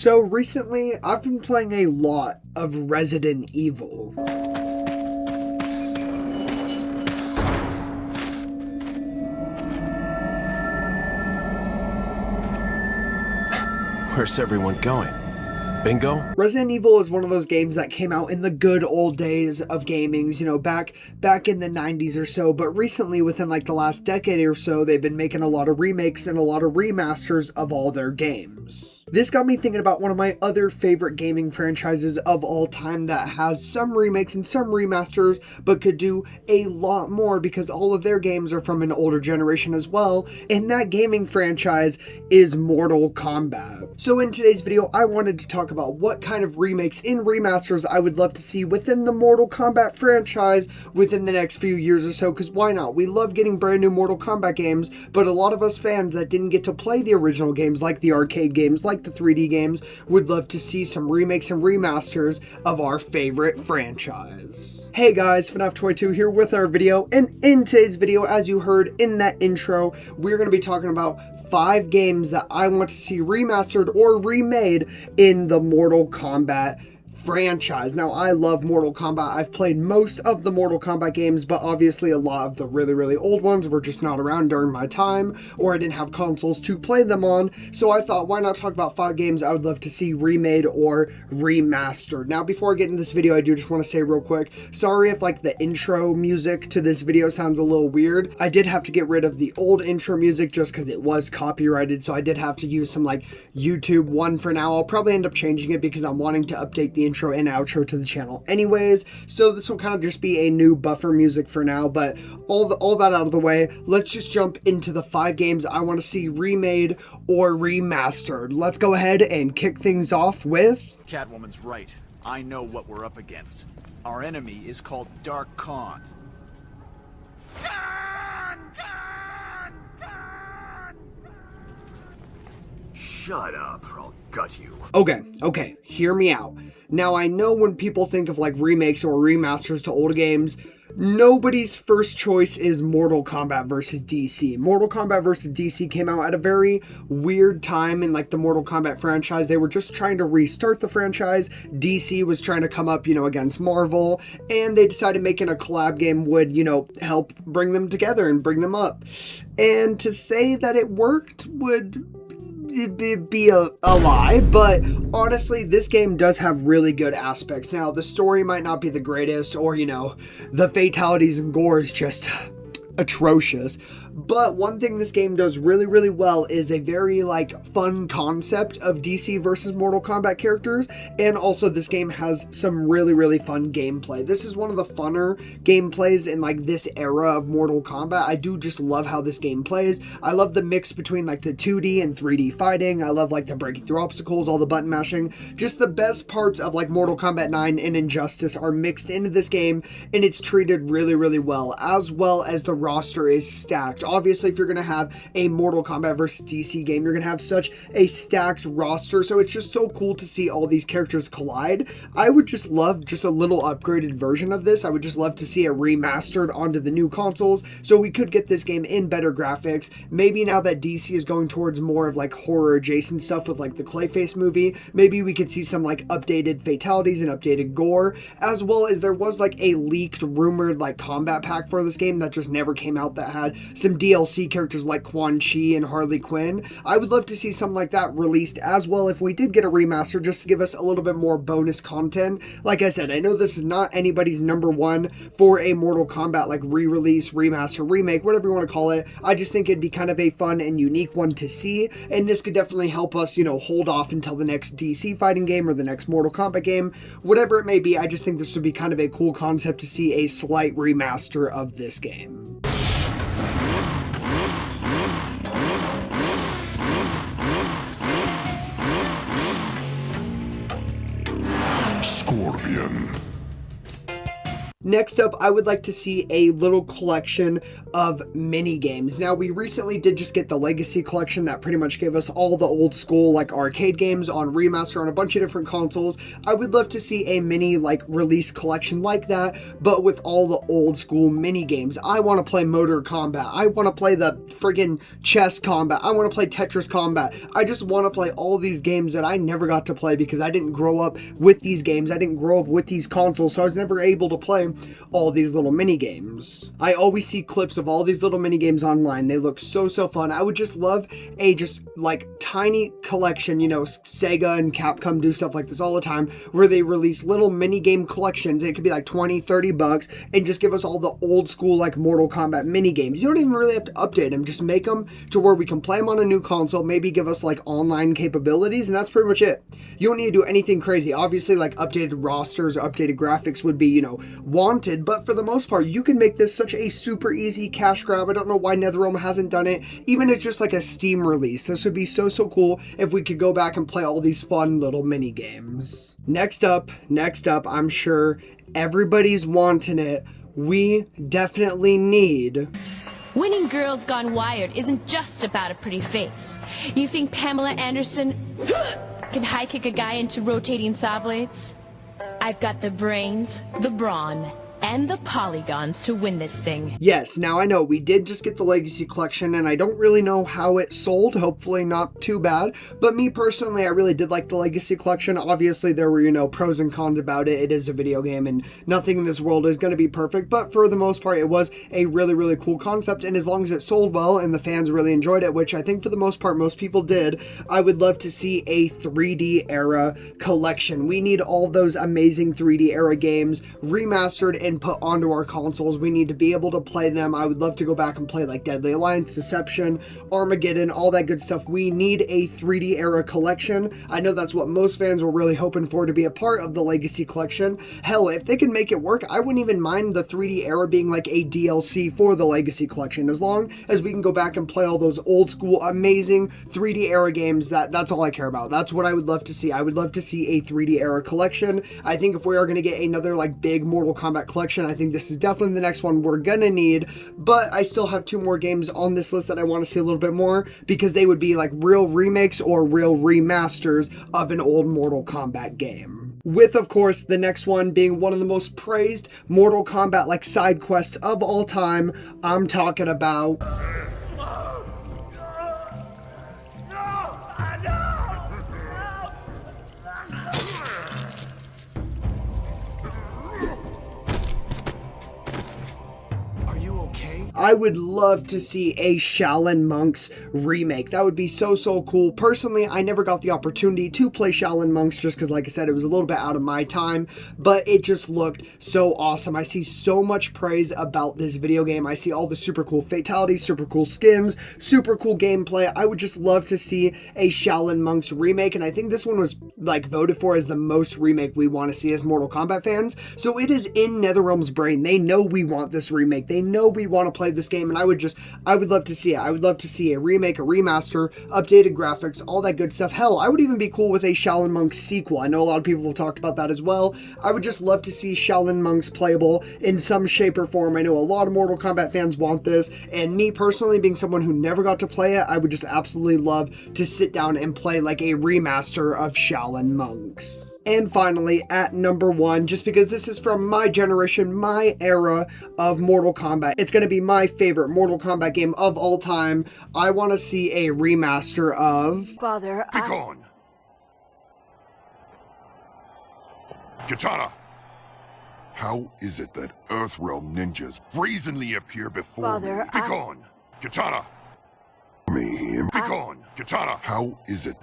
So recently, I've been playing a lot of Resident Evil. Where's everyone going? Bingo? Resident Evil is one of those games that came out in the good old days of gamings, you know, back in the 90s or so, but recently, within like the last decade or so, they've been making a lot of remakes and a lot of remasters of all their games. This got me thinking about one of my other favorite gaming franchises of all time that has some remakes and some remasters, but could do a lot more because all of their games are from an older generation as well, and that gaming franchise is Mortal Kombat. So in today's video, I wanted to talk about what kind of remakes and remasters I would love to see within the Mortal Kombat franchise within the next few years or so, because why not? We love getting brand new Mortal Kombat games, but a lot of us fans that didn't get to play the original games, like the arcade games, like the 3D games, would love to see some remakes and remasters of our favorite franchise. Hey guys, FNAF22 here with our video, and in today's video, as you heard in that intro, we're going to be talking about 5 games that I want to see remastered or remade in the Mortal Kombat franchise. Now, I love Mortal Kombat. I've played most of the Mortal Kombat games, but obviously a lot of the really old ones were just not around during my time, or I didn't have consoles to play them on, so I thought, why not talk about 5 games I would love to see remade or remastered. Now, before I get into this video, I do just want to say real quick, sorry if like the intro music to this video sounds a little weird. I did have to get rid of the old intro music just because it was copyrighted, so I did have to use some like YouTube one for now. I'll probably end up changing it because I'm wanting to update the intro and outro to the channel anyways, so this will kind of just be a new buffer music for now. But all that out of the way, let's just jump into the 5 games I want to see remade or remastered. Let's go ahead and kick things off with... Catwoman's right. I know what we're up against. Our enemy is called Dark Khan. Shut up or I'll gut you. Okay, hear me out. Now, I know when people think of like remakes or remasters to old games, nobody's first choice is Mortal Kombat vs. DC. Mortal Kombat vs. DC came out at a very weird time in like the Mortal Kombat franchise. They were just trying to restart the franchise. DC was trying to come up, against Marvel, and they decided making a collab game would, help bring them together and bring them up. And to say that it worked would be a lie, but honestly, this game does have really good aspects. Now, the story might not be the greatest, or, the fatalities and gore is just atrocious, but one thing this game does really well is a very fun concept of DC versus Mortal Kombat characters, and also this game has some really fun gameplay. This is one of the funner gameplays in this era of Mortal Kombat. I do just love how this game plays. I love the mix between the 2D and 3D fighting. I love the breaking through obstacles, all the button mashing. Just the best parts of Mortal Kombat 9 and Injustice are mixed into this game, and it's treated really well as the roster is stacked. Obviously, if you're going to have a Mortal Kombat vs. DC game, you're going to have such a stacked roster, so it's just so cool to see all these characters collide. I would just love just a little upgraded version of this. I would just love to see it remastered onto the new consoles, so we could get this game in better graphics. Maybe now that DC is going towards more of horror adjacent stuff with the Clayface movie, maybe we could see some updated fatalities and updated gore, as well as there was a leaked rumored combat pack for this game that just never came out that had some DLC characters like Quan Chi and Harley Quinn. I would love to see something like that released as well if we did get a remaster, just to give us a little bit more bonus content. Like I said, I know this is not anybody's number one for a Mortal Kombat re-release, remaster, remake, whatever you want to call it. I just think it'd be kind of a fun and unique one to see, and this could definitely help us, hold off until the next DC fighting game or the next Mortal Kombat game, whatever it may be. I just think this would be kind of a cool concept to see a slight remaster of this game. Scorpion. Next up, I would like to see a little collection of mini games. Now, we recently did just get the Legacy Collection that pretty much gave us all the old school like arcade games on remaster on a bunch of different consoles. I would love to see a mini like release collection like that, but with all the old school mini games. I want to play Motor Combat. I want to play the friggin' Chess Combat. I want to play Tetris Combat. I just want to play all these games that I never got to play because I didn't grow up with these games. I didn't grow up with these consoles, so I was never able to play all these little mini games. I always see clips of all these little mini games online. They look so fun. I would just love a just like tiny collection. You know, Sega and Capcom do stuff like this all the time where they release little mini game collections. It could be like 20-30 bucks and just give us all the old school like Mortal Kombat mini games. You don't even really have to update them. Just make them to where we can play them on a new console, maybe give us like online capabilities, and that's pretty much it. You don't need to do anything crazy. Obviously, like updated rosters, updated graphics would be, you know, wanted, but for the most part, you can make this such a super easy cash grab. I don't know why NetherRealm hasn't done it. Even it's just like a Steam release. This would be so cool if we could go back and play all these fun little mini games. Next up, I'm sure everybody's wanting it. We definitely need... Winning Girls Gone Wired isn't just about a pretty face. You think Pamela Anderson can high kick a guy into rotating saw blades? I've got the brains, the brawn, and the polygons to win this thing. Yes, now I know we did just get the Legacy Collection and I don't really know how it sold, hopefully not too bad, but me personally, I really did like the Legacy Collection. Obviously there were, you know, pros and cons about it. It is a video game and nothing in this world is going to be perfect, but for the most part it was a really cool concept, and as long as it sold well and the fans really enjoyed it, which I think for the most part most people did, I would love to see a 3D era collection. We need all those amazing 3D era games remastered and put onto our consoles. We need to be able to play them. I would love to go back and play like Deadly Alliance, Deception, Armageddon, all that good stuff. We need a 3D era collection. I know that's what most fans were really hoping for, to be a part of the Legacy Collection. Hell, if they can make it work, I wouldn't even mind the 3D era being like a DLC for the Legacy Collection, as long as we can go back and play all those old school amazing 3D era games. That's all I care about. That's what I would love to see. I would love to see a 3D era collection. I think if we are going to get another like big Mortal Kombat collection, I think this is definitely the next one we're gonna need, but I still have 2 more games on this list that I want to see a little bit more, because they would be like real remakes or real remasters of an old Mortal Kombat game. With, of course, the next one being one of the most praised Mortal Kombat like side quests of all time. I'm talking about... I would love to see a Shaolin Monks remake. That would be so cool. Personally, I never got the opportunity to play Shaolin Monks just because, like I said, it was a little bit out of my time, but it just looked so awesome. I see so much praise about this video game. I see all the super cool fatalities, super cool skins, super cool gameplay. I would just love to see a Shaolin Monks remake, and I think this one was like voted for as the most remake we want to see as Mortal Kombat fans. So it is in NetherRealm's brain. They know we want this remake. They know we want to play this game, and I would love to see it. I would love to see a remake, a remaster, updated graphics, all that good stuff. Hell, I would even be cool with a Shaolin Monks sequel. I know a lot of people have talked about that as well. I would just love to see Shaolin Monks playable in some shape or form. I know a lot of Mortal Kombat fans want this, and me personally, being someone who never got to play it, I would just absolutely love to sit down and play like a remaster of Shaolin Monks. And finally, at number 1, just because this is from my generation, my era of Mortal Kombat, it's going to be my favorite Mortal Kombat game of all time. I want to see a remaster of... Father, Be gone! Katana! How is it that Earthrealm ninjas brazenly appear before Father, me? Be gone! Katana! Me. Be gone! Katana! How is it?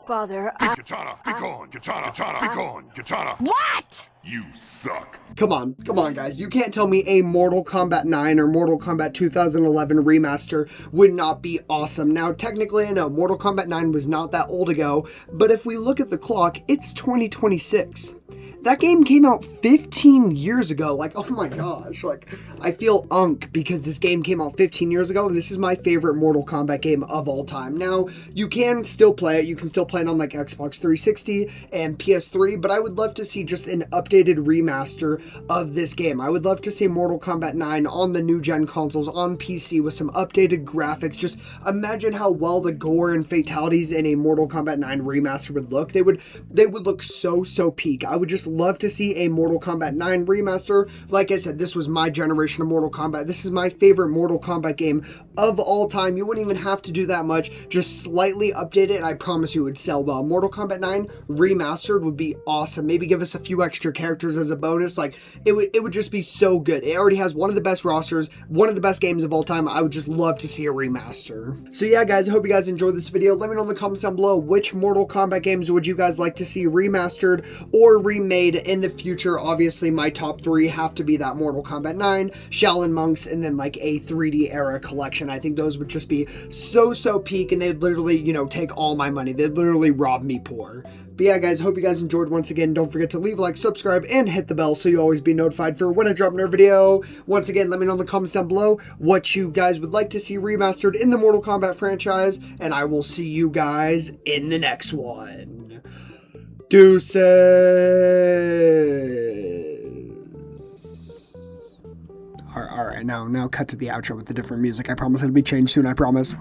Father, Katana! Be gone! Katana! Katana! Be gone! Katana! What? You suck! Come on guys, you can't tell me a Mortal Kombat 9 or Mortal Kombat 2011 remaster would not be awesome. Now, technically, I know Mortal Kombat 9 was not that old ago, but if we look at the clock, it's 2026. That game came out 15 years ago. Like, oh my gosh. Like, I feel because this game came out 15 years ago, and this is my favorite Mortal Kombat game of all time. Now, you can still play it. You can still play it on, like, Xbox 360 and PS3, but I would love to see just an updated remaster of this game. I would love to see Mortal Kombat 9 on the new-gen consoles, on PC, with some updated graphics. Just imagine how well the gore and fatalities in a Mortal Kombat 9 remaster would look. They would look so peak. I would just love to see a Mortal Kombat 9 remaster. Like I said, this was my generation of Mortal Kombat. This is my favorite Mortal Kombat game of all time. You wouldn't even have to do that much. Just slightly update it, and I promise you it would sell well. Mortal Kombat 9 remastered would be awesome. Maybe give us a few extra characters as a bonus. Like, it would just be so good. It already has one of the best rosters, one of the best games of all time. I would just love to see a remaster. So yeah, guys, I hope you guys enjoyed this video. Let me know in the comments down below, which Mortal Kombat games would you guys like to see remastered or remade in the future. Obviously, my top 3 have to be that Mortal Kombat 9, Shaolin Monks, and then like a 3D era collection. I think those would just be so peak, and they'd literally, you know, take all my money. They'd literally rob me poor. But yeah, guys, hope you guys enjoyed. Once again, don't forget to leave a like, subscribe, and hit the bell so you always be notified for when I drop another video. Once again, let me know in the comments down below what you guys would like to see remastered in the Mortal Kombat franchise, and I will see you guys in the next one. Deuces! Alright, now cut to the outro with the different music. I promise it'll be changed soon, I promise.